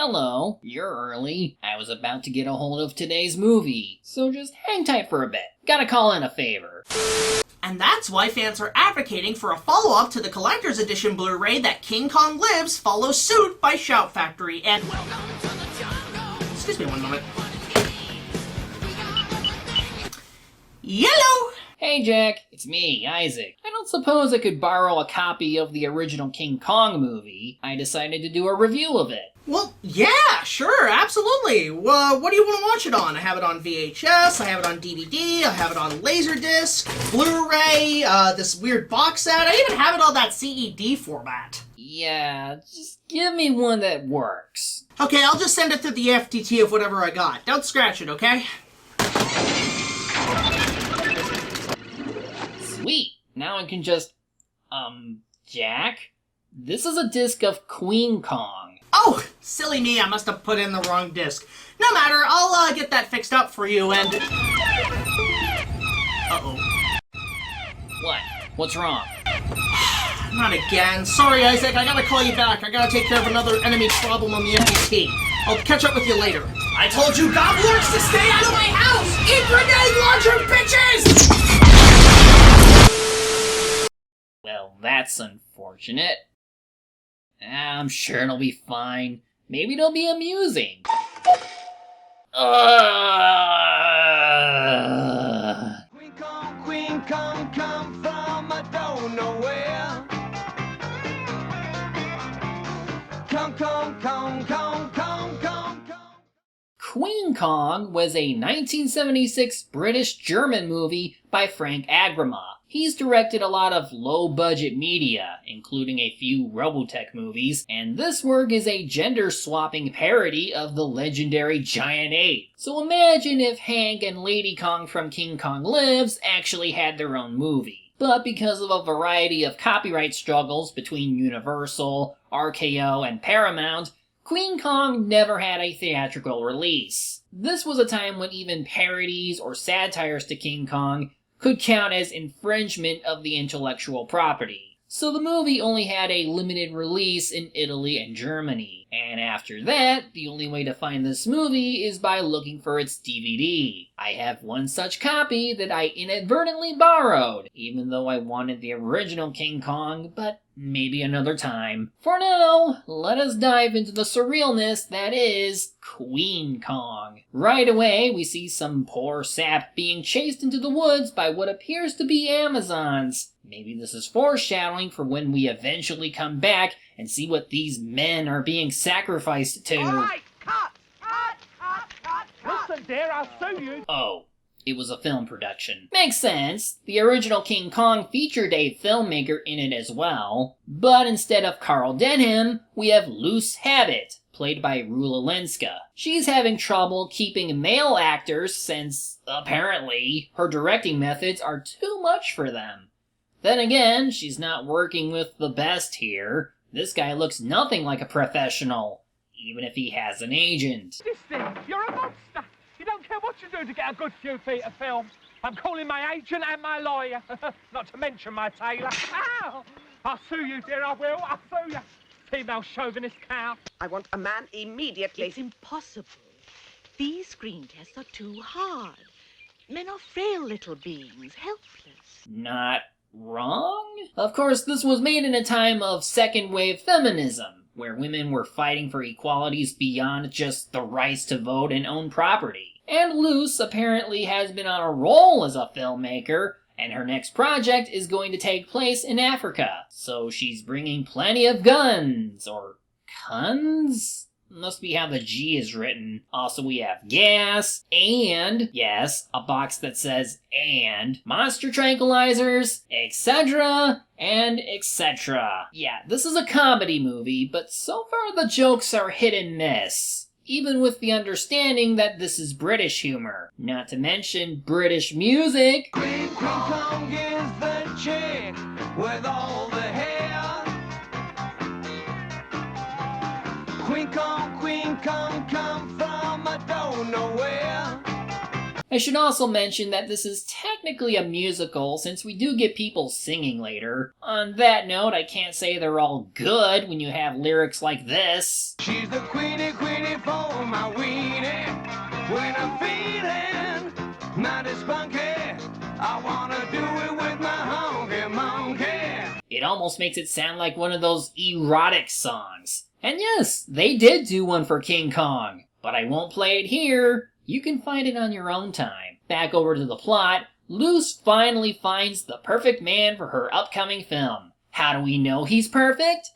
Hello, you're early. I was about to get a hold of today's movie, so just hang tight for a bit. Gotta call in a favor. And that's why fans are advocating for a follow-up to the Collector's Edition Blu-ray that King Kong Lives follows suit by Shout Factory and... Excuse me one moment. Yellow! Hey Jack, it's me, Isaac. I don't suppose I could borrow a copy of the original King Kong movie. I decided to do a review of it. Well, yeah, sure, absolutely. What do you want to watch it on? I have it on VHS, I have it on DVD, I have it on Laserdisc, Blu-ray, this weird box set. I even have it on that CED format. Yeah, just give me one that works. Okay, I'll just send it through the FTT of whatever I got. Don't scratch it, okay? Sweet. Now I can just... Jack? This is a disc of Queen Kong. Oh, silly me, I must have put in the wrong disc. No matter, I'll get that fixed up for you and... Uh-oh. What? What's wrong? Not again. Sorry, Isaac, I gotta call you back. I gotta take care of another enemy problem on the FTT. I'll catch up with you later. I told you gobblers to stay out of my house! Eat grenade launcher, bitches! Well, that's unfortunate. I'm sure it'll be fine. Maybe it'll be amusing. Queen Kong, come from I don't know where. Kong, Kong, Kong, Kong, Kong, Kong, Kong. Queen Kong was a 1976 British-German movie by Frank Agrama. He's directed a lot of low-budget media, including a few Robotech movies, and this work is a gender-swapping parody of the legendary Giant Ape. So imagine if Hank and Lady Kong from King Kong Lives actually had their own movie. But because of a variety of copyright struggles between Universal, RKO, and Paramount, Queen Kong never had a theatrical release. This was a time when even parodies or satires to King Kong could count as infringement of the intellectual property. So the movie only had a limited release in Italy and Germany. And after that, the only way to find this movie is by looking for its DVD. I have one such copy that I inadvertently borrowed, even though I wanted the original King Kong, but maybe another time. For now, let us dive into the surrealness that is Queen Kong. Right away, we see some poor sap being chased into the woods by what appears to be Amazons. Maybe this is foreshadowing for when we eventually come back and see what these men are being sacrificed to. All right, cut! Listen, dear, I'll sue you. Oh, it was a film production. Makes sense. The original King Kong featured a filmmaker in it as well. But instead of Carl Denham, we have Luce Habit, played by Rula Lenska. She's having trouble keeping male actors since, apparently, her directing methods are too much for them. Then again, she's not working with the best here. This guy looks nothing like a professional, even if he has an agent. This thing, you're a monster. You don't care what you do to get a good few feet of film. I'm calling my agent and my lawyer, not to mention my tailor. Ow! I'll sue you, dear, I will. I'll sue you. Female chauvinist cow. I want a man immediately. It's impossible. These screen tests are too hard. Men are frail little beings, helpless. Not wrong? Of course, this was made in a time of second-wave feminism, where women were fighting for equalities beyond just the rights to vote and own property. And Luce apparently has been on a roll as a filmmaker, and her next project is going to take place in Africa. So she's bringing plenty of guns, or guns? Must be how the G is written. Also, we have gas, and, yes, a box that says and, monster tranquilizers, etc., and etc. Yeah, this is a comedy movie, but so far the jokes are hit and miss. Even with the understanding that this is British humor. Not to mention British music. Queen Kong is the chick with all the hair. Queen Kong, come from I don't know where. I should also mention that this is technically a musical since we do get people singing later. On that note, I can't say they're all good when you have lyrics like this. She's the queenie, queenie for my weenie. When I'm feeling mighty spunky, I wanna do it with my honky monkey. It almost makes it sound like one of those erotic songs. And yes, they did do one for King Kong, but I won't play it here. You can find it on your own time. Back over to the plot, Luce finally finds the perfect man for her upcoming film. How do we know he's perfect?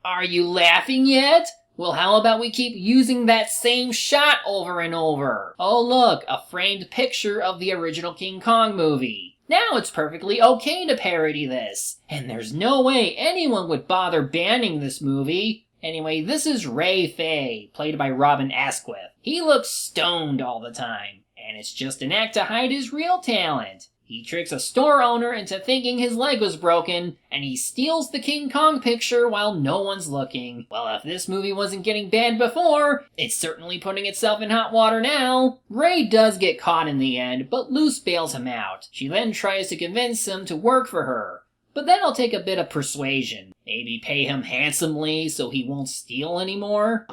Are you laughing yet? Well, how about we keep using that same shot over and over? Oh look, a framed picture of the original King Kong movie. Now it's perfectly okay to parody this, and there's no way anyone would bother banning this movie. Anyway, this is Ray Fay, played by Robin Asquith. He looks stoned all the time, and it's just an act to hide his real talent. He tricks a store owner into thinking his leg was broken, and he steals the King Kong picture while no one's looking. Well, if this movie wasn't getting banned before, it's certainly putting itself in hot water now. Ray does get caught in the end, but Luce bails him out. She then tries to convince him to work for her, but that'll take a bit of persuasion. Maybe pay him handsomely so he won't steal anymore.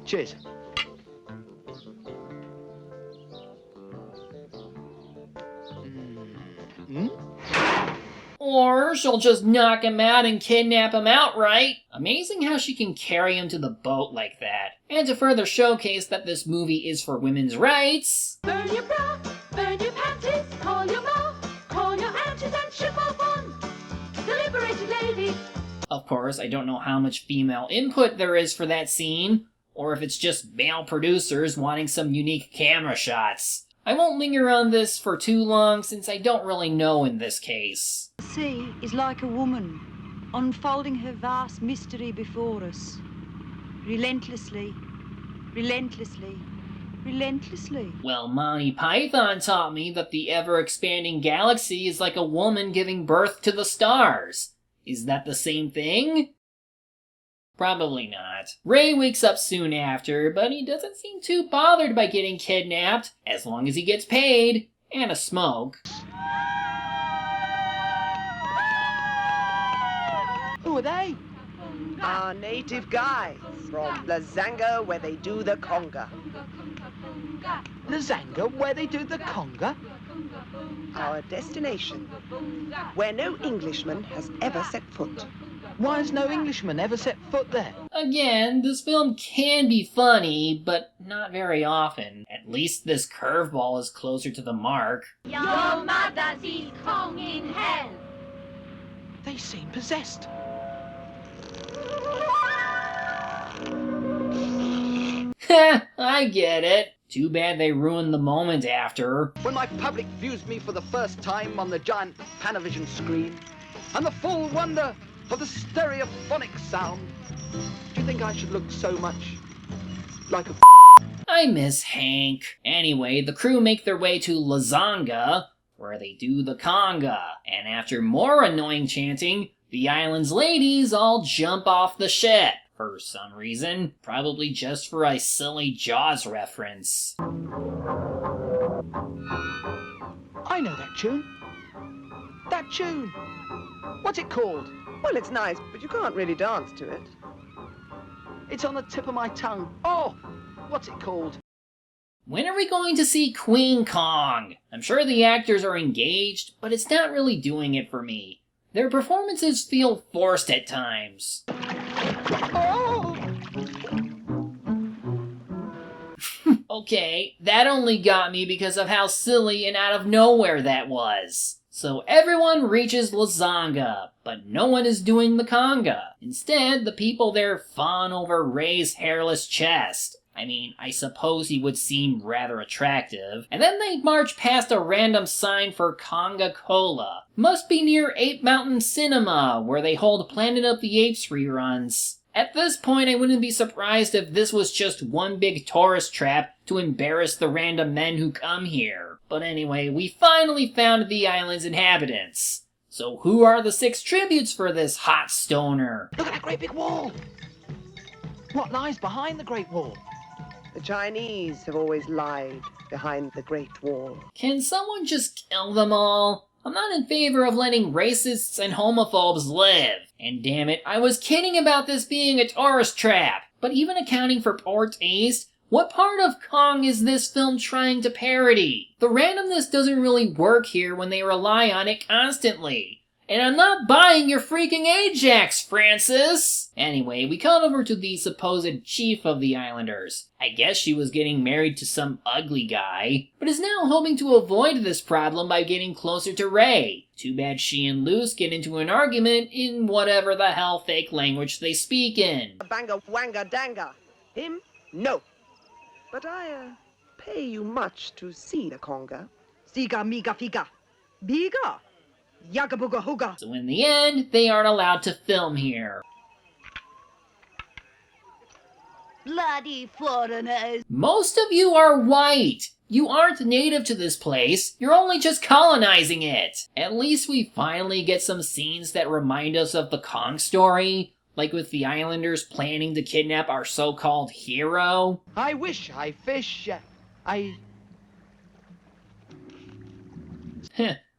Cheers. Or she'll just knock him out and kidnap him outright. Amazing how she can carry him to the boat like that. And to further showcase that this movie is for women's rights... Burn your bra, burn your panties, call your ma, call your aunties and ship off on the liberated lady. Of course, I don't know how much female input there is for that scene, or if it's just male producers wanting some unique camera shots. I won't linger on this for too long since I don't really know in this case. The sea is like a woman, unfolding her vast mystery before us. Relentlessly, relentlessly, relentlessly. Well, Monty Python taught me that the ever-expanding galaxy is like a woman giving birth to the stars. Is that the same thing? Probably not. Ray wakes up soon after, but he doesn't seem too bothered by getting kidnapped, as long as he gets paid, and a smoke. Who are they? Our native guys from Lazanga, where they do the conga. Lazanga, where they do the conga? Our destination, where no Englishman has ever set foot. Why has no Englishman ever set foot there? Again, this film can be funny, but not very often. At least this curveball is closer to the mark. Your mother sees Kong in hell. They seem possessed. Heh, I get it. Too bad they ruined the moment after. When my public views me for the first time on the giant Panavision screen, and the full wonder of the stereophonic sound, do you think I should look so much like a I miss Hank. Anyway, the crew make their way to Lazanga, where they do the conga, and after more annoying chanting, the island's ladies all jump off the ship. For some reason, probably just for a silly Jaws reference. I know that tune. That tune. What's it called? Well, it's nice, but you can't really dance to it. It's on the tip of my tongue. Oh, what's it called? When are we going to see Queen Kong? I'm sure the actors are engaged, but it's not really doing it for me. Their performances feel forced at times. Oh! Okay, that only got me because of how silly and out of nowhere that was. So everyone reaches Lazanga, but no one is doing the conga. Instead, the people there fawn over Ray's hairless chest. I mean, I suppose he would seem rather attractive. And then they march past a random sign for Conga Cola. Must be near Ape Mountain Cinema, where they hold Planet of the Apes reruns. At this point, I wouldn't be surprised if this was just one big tourist trap to embarrass the random men who come here. But anyway, we finally found the island's inhabitants. So who are the 6 tributes for this hot stoner? Look at that great big wall! What lies behind the Great Wall? The Chinese have always lied behind the Great Wall. Can someone just kill them all? I'm not in favor of letting racists and homophobes live. And damn it, I was kidding about this being a tourist trap. But even accounting for poor taste, what part of Kong is this film trying to parody? The randomness doesn't really work here when they rely on it constantly. And I'm not buying your freaking Ajax, Francis! Anyway, we cut over to the supposed chief of the Islanders. I guess she was getting married to some ugly guy, but is now hoping to avoid this problem by getting closer to Ray. Too bad she and Luce get into an argument in whatever the hell fake language they speak in. Banga wanga danga. Him? No. But I pay you much to see the conga. Siga miga figa. Biga. Yaga booga hooga. So in the end, they aren't allowed to film here. Bloody foreigners. Most of you are white. You aren't native to this place. You're only just colonizing it. At least we finally get some scenes that remind us of the Kong story. Like with the Islanders planning to kidnap our so-called hero. I wish I fish.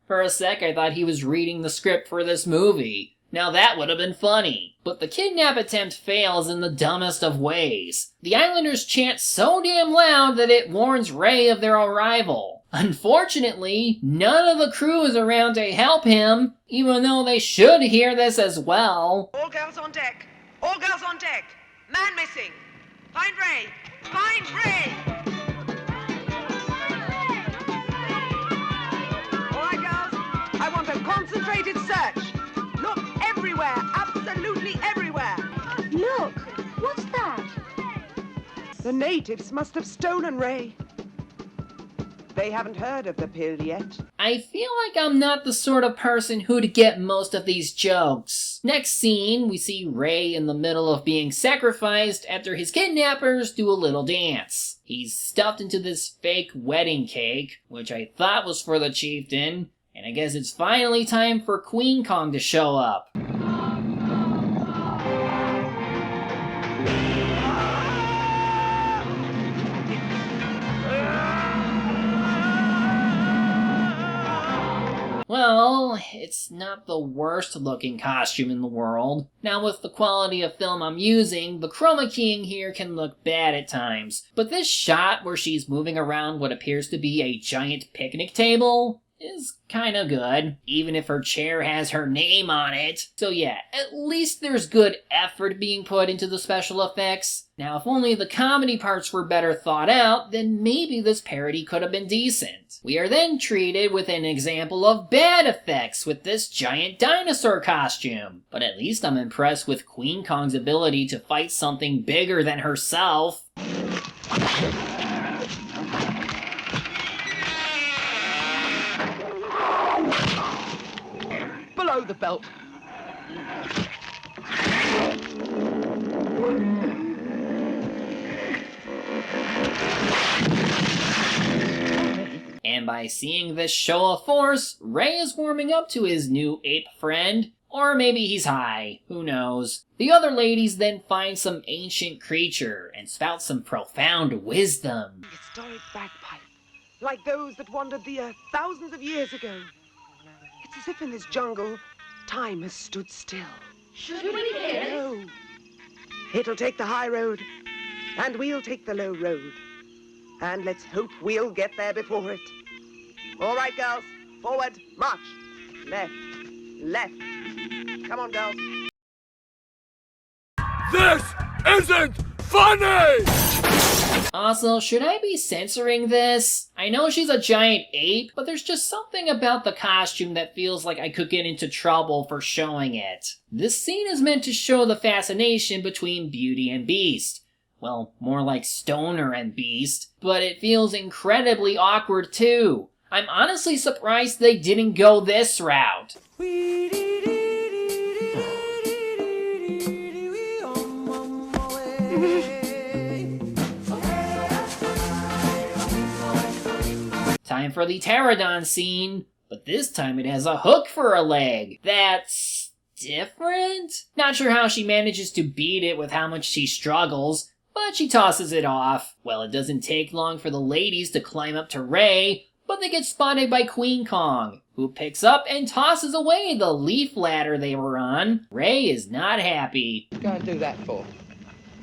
For a sec, I thought he was reading the script for this movie. Now that would have been funny. But the kidnap attempt fails in the dumbest of ways. The Islanders chant so damn loud that it warns Ray of their arrival. Unfortunately, none of the crew is around to help him, even though they should hear this as well. All girls on deck. All girls on deck. Man missing. Find Ray. Find Ray. All right, girls. I want a concentrated search. Look everywhere. Absolutely everywhere. Look, what's that? The natives must have stolen Ray. They haven't heard of the pill yet. I feel like I'm not the sort of person who'd get most of these jokes. Next scene, we see Ray in the middle of being sacrificed after his kidnappers do a little dance. He's stuffed into this fake wedding cake, which I thought was for the chieftain, and I guess it's finally time for Queen Kong to show up. Well, it's not the worst looking costume in the world. Now with the quality of film I'm using, the chroma keying here can look bad at times. But this shot where she's moving around what appears to be a giant picnic table is kinda good, even if her chair has her name on it. So yeah, at least there's good effort being put into the special effects. Now if only the comedy parts were better thought out, then maybe this parody could have been decent. We are then treated with an example of bad effects with this giant dinosaur costume. But at least I'm impressed with Queen Kong's ability to fight something bigger than herself. Below the belt. And by seeing this show of force, Ray is warming up to his new ape friend. Or maybe he's high, who knows. The other ladies then find some ancient creature and spout some profound wisdom. Historic bagpipe. Like those that wandered the earth thousands of years ago. It's as if in this jungle, time has stood still. Should we hear? No. It'll take the high road, and we'll take the low road. And let's hope we'll get there before it. All right, girls. Forward. March. Left. Left. Come on, girls. This isn't funny! Also, should I be censoring this? I know she's a giant ape, but there's just something about the costume that feels like I could get into trouble for showing it. This scene is meant to show the fascination between Beauty and Beast. Well, more like Stoner and Beast, but it feels incredibly awkward too. I'm honestly surprised they didn't go this route. Time for the pterodon scene. but this time it has a hook for a leg. That's different? Not sure how she manages to beat it with how much she struggles, but she tosses it off. Well, it doesn't take long for the ladies to climb up to Ray, but they get spotted by Queen Kong, who picks up and tosses away the leaf ladder they were on. Ray is not happy. Go and do that for?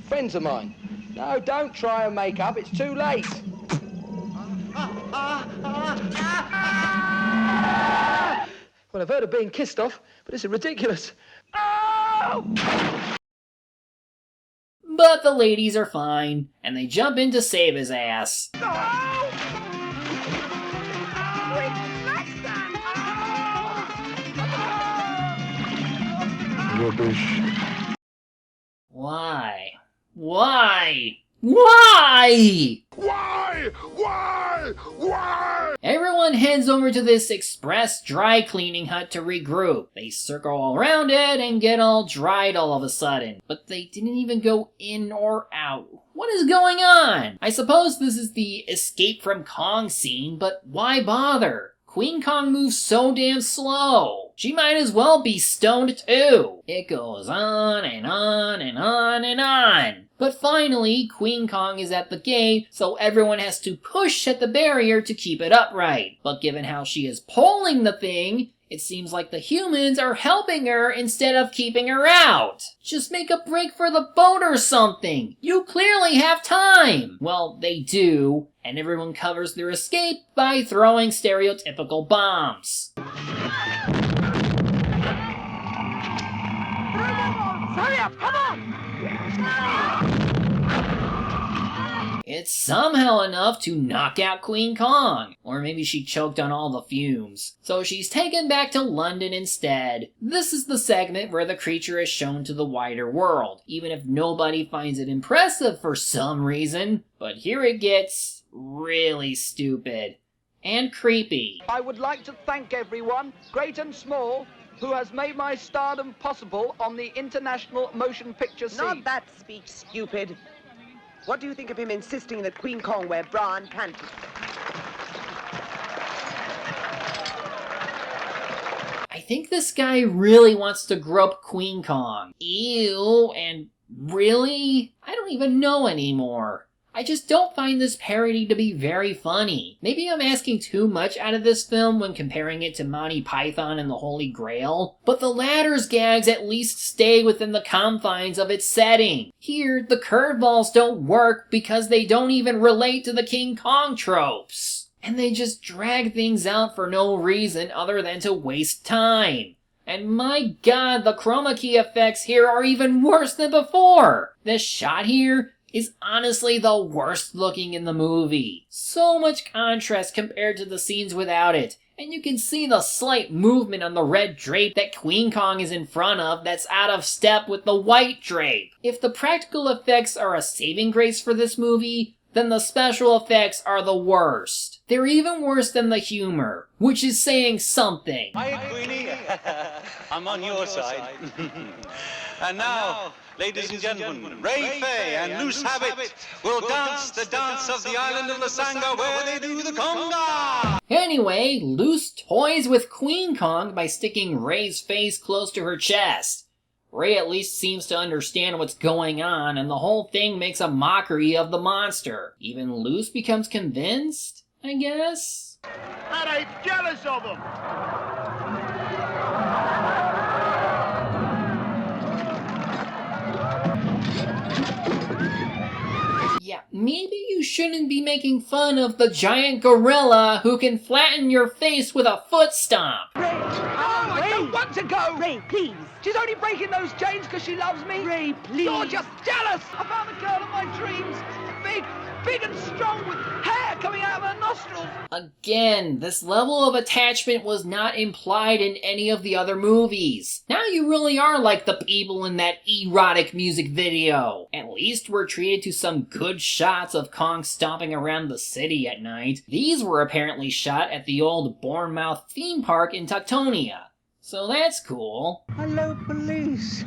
Friends of mine. No, don't try and make up, it's too late. Well, I've heard of being kissed off, but it's ridiculous. But the ladies are fine, and they jump in to save his ass. Rubbish. Why? Why? Why? Why? Everyone heads over to this express dry cleaning hut to regroup. They circle all around it and get all dried all of a sudden. But they didn't even go in or out. What is going on? I suppose this is the escape from Kong scene, but why bother? Queen Kong moves so damn slow. She might as well be stoned too. It goes on and on and on and on. But finally, Queen Kong is at the gate, so everyone has to push at the barrier to keep it upright. But given how she is pulling the thing, it seems like the humans are helping her instead of keeping her out. Just make a break for the boat or something. You clearly have time. Well, they do, and everyone covers their escape by throwing stereotypical bombs. Hurry up, come on! It's somehow enough to knock out Queen Kong. Or maybe she choked on all the fumes. So she's taken back to London instead. This is the segment where the creature is shown to the wider world, even if nobody finds it impressive for some reason. But here it gets really stupid. And creepy. I would like to thank everyone, great and small, who has made my stardom possible on the international motion picture scene. Not that speech, stupid. What do you think of him insisting that Queen Kong wear bra and panties? I think this guy really wants to grope Queen Kong. Ew, and really? I don't even know anymore. I just don't find this parody to be very funny. Maybe I'm asking too much out of this film when comparing it to Monty Python and the Holy Grail, but the latter's gags at least stay within the confines of its setting. Here, the curveballs don't work because they don't even relate to the King Kong tropes. And they just drag things out for no reason other than to waste time. And my god, the chroma key effects here are even worse than before! This shot here is honestly the worst looking in the movie. So much contrast compared to the scenes without it, and you can see the slight movement on the red drape that Queen Kong is in front of that's out of step with the white drape. If the practical effects are a saving grace for this movie, then the special effects are the worst. They're even worse than the humor, which is saying something. Hi, Queenie. I'm on your side. And now, ladies and gentlemen, Ray Fay and Loose Habit will dance the dance of the island of Lasanga where they do the conga. Anyway, Loose toys with Queen Kong by sticking Ray's face close to her chest. Ray at least seems to understand what's going on, and the whole thing makes a mockery of the monster. Even Loose becomes convinced, I guess? And I'm jealous of them! Yeah, maybe you shouldn't be making fun of the giant gorilla who can flatten your face with a foot stomp. Ray! Oh, I don't want to go! Ray, please! She's only breaking those chains because she loves me! Ray, please! You're just jealous! I found the girl of my dreams! Big and strong with hair coming out of her nostrils! Again, this level of attachment was not implied in any of the other movies. Now you really are like the people in that erotic music video. At least we're treated to some good shots of Kong stomping around the city at night. These were apparently shot at the old Bournemouth theme park in Tuctonia. So that's cool. Hello, police.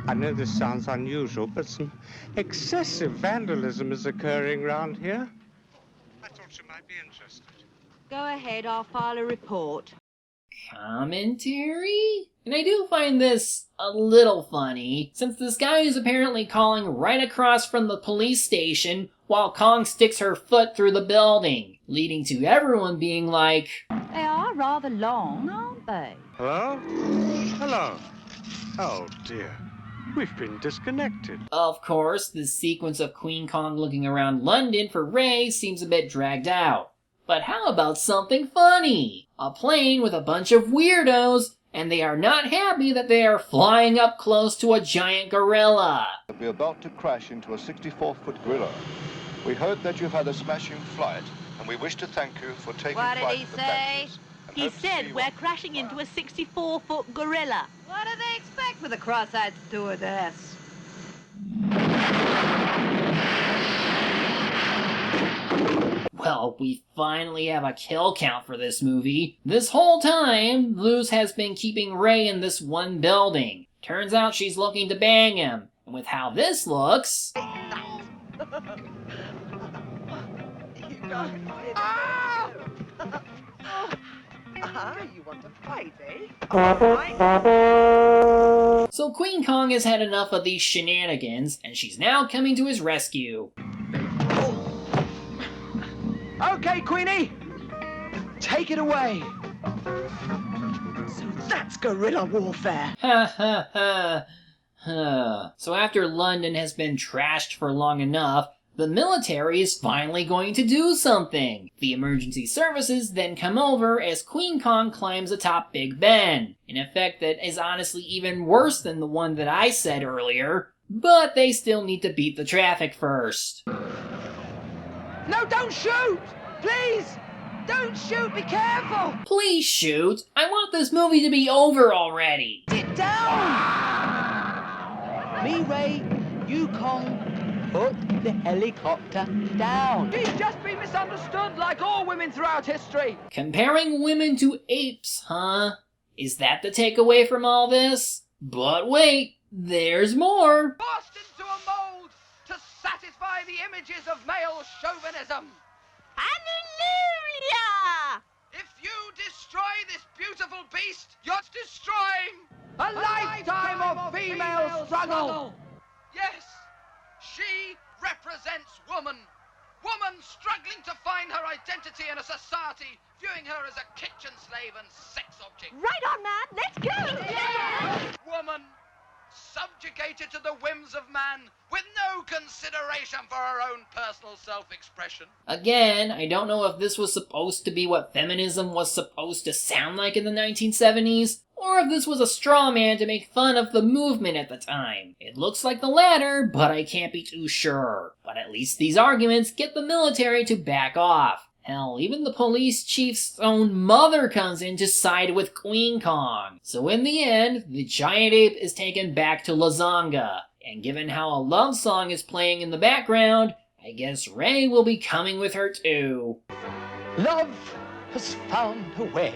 I know this sounds unusual, but some excessive vandalism is occurring around here. I thought you might be interested. Go ahead, I'll file a report. commentary? And I do find this a little funny, since this guy is apparently calling right across from the police station while Kong sticks her foot through the building, leading to everyone being like, They are rather long, aren't they? Hello? Hello. Oh, dear. We've been disconnected. Of course, this sequence of Queen Kong looking around London for Ray seems a bit dragged out. But how about something funny? A plane with a bunch of weirdos, and they are not happy that they are flying up close to a giant gorilla. We're about to crash into a 64-foot gorilla. We heard that you've had a smashing flight, and we wish to thank you for taking What part did he in the say? Baptist, and He hope to see said you we're on- crashing into a 64-foot gorilla. What do they expect with a cross-eyed stewardess? Well, we finally have a kill count for this movie. This whole time, Luz has been keeping Ray in this one building. Turns out she's looking to bang him. And with how this looks... You want to fight, eh? So Queen Kong has had enough of these shenanigans, and she's now coming to his rescue. Okay, Queenie! Take it away! So that's guerrilla warfare. Ha ha ha. Huh. So after London has been trashed for long enough, the military is finally going to do something. The emergency services then come over as Queen Kong climbs atop Big Ben, an effect that is honestly even worse than the one that I said earlier, but they still need to beat the traffic first. No, don't shoot! Please! Don't shoot, be careful! Please shoot! I want this movie to be over already! Sit down! Me, Ray, you, Kong, put the helicopter down. She's just been misunderstood like all women throughout history. Comparing women to apes, huh? Is that the takeaway from all this? But wait, there's more! Forced into a mold to satisfy the images of male chauvinism. Hallelujah! If you destroy this beautiful beast, you're destroying a lifetime of female struggle. Yes, she represents woman. Woman struggling to find her identity in a society viewing her as a kitchen slave and sex object. Right on, man. Let's go! Yeah! Woman subjugated to the whims of man with no consideration for her own personal self-expression. Again, I don't know if this was supposed to be what feminism was supposed to sound like in the 1970s, or if this was a straw man to make fun of the movement at the time. It looks like the latter, but I can't be too sure. But at least these arguments get the military to back off. Hell, even the police chief's own mother comes in to side with Queen Kong. So in the end, the giant ape is taken back to Lazanga. And given how a love song is playing in the background, I guess Ray will be coming with her too. Love has found a way.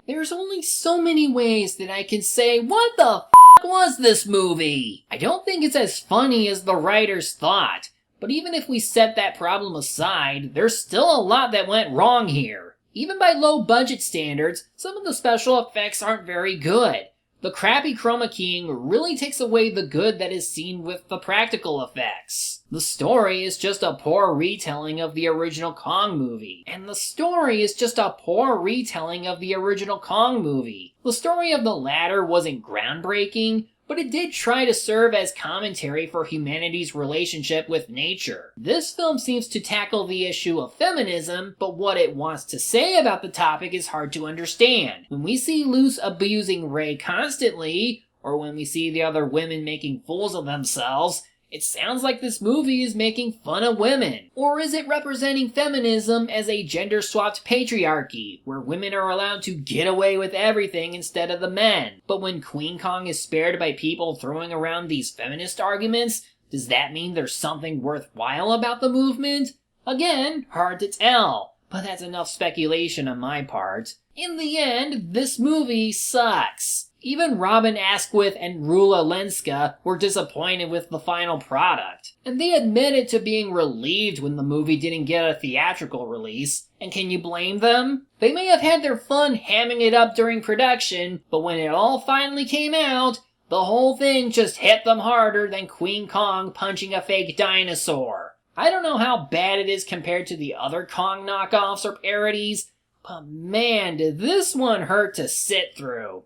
There's only so many ways that I can say, what the f*** was this movie? I don't think it's as funny as the writers thought, but even if we set that problem aside, there's still a lot that went wrong here. Even by low budget standards, some of the special effects aren't very good. The crappy chroma keying really takes away the good that is seen with the practical effects. The story is just a poor retelling of the original Kong movie. And the story is just a poor retelling of the original Kong movie. The story of the latter wasn't groundbreaking, but it did try to serve as commentary for humanity's relationship with nature. This film seems to tackle the issue of feminism, but what it wants to say about the topic is hard to understand. When we see Luz abusing Ray constantly, or when we see the other women making fools of themselves, it sounds like this movie is making fun of women. Or is it representing feminism as a gender-swapped patriarchy, where women are allowed to get away with everything instead of the men? But when Queen Kong is spared by people throwing around these feminist arguments, does that mean there's something worthwhile about the movement? Again, hard to tell, but that's enough speculation on my part. In the end, this movie sucks. Even Robin Asquith and Rula Lenska were disappointed with the final product, and they admitted to being relieved when the movie didn't get a theatrical release, and can you blame them? They may have had their fun hamming it up during production, but when it all finally came out, the whole thing just hit them harder than Queen Kong punching a fake dinosaur. I don't know how bad it is compared to the other Kong knockoffs or parodies, but man, did this one hurt to sit through.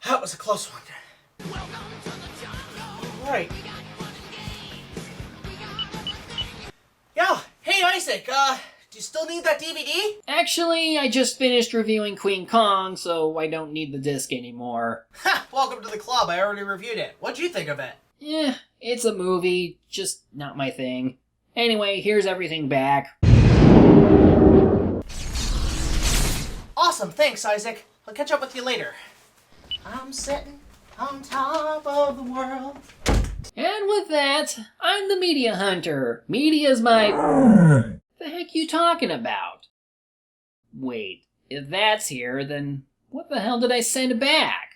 That was a close one. Right. Yeah, hey Isaac, do you still need that DVD? Actually, I just finished reviewing Queen Kong, so I don't need the disc anymore. Ha! Welcome to the club, I already reviewed it. What'd you think of it? It's a movie, just not my thing. Anyway, here's everything back. Awesome, thanks Isaac. I'll catch up with you later. I'm sitting on top of the world. And with that, I'm the Media Hunter. Media's my... The heck you talking about? Wait, if that's here, then what the hell did I send back?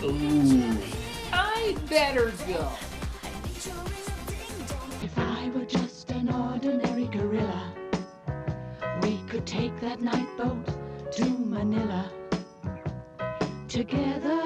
Ooh, I better go. If I were just an ordinary gorilla, we could take that night boat to Manila. Together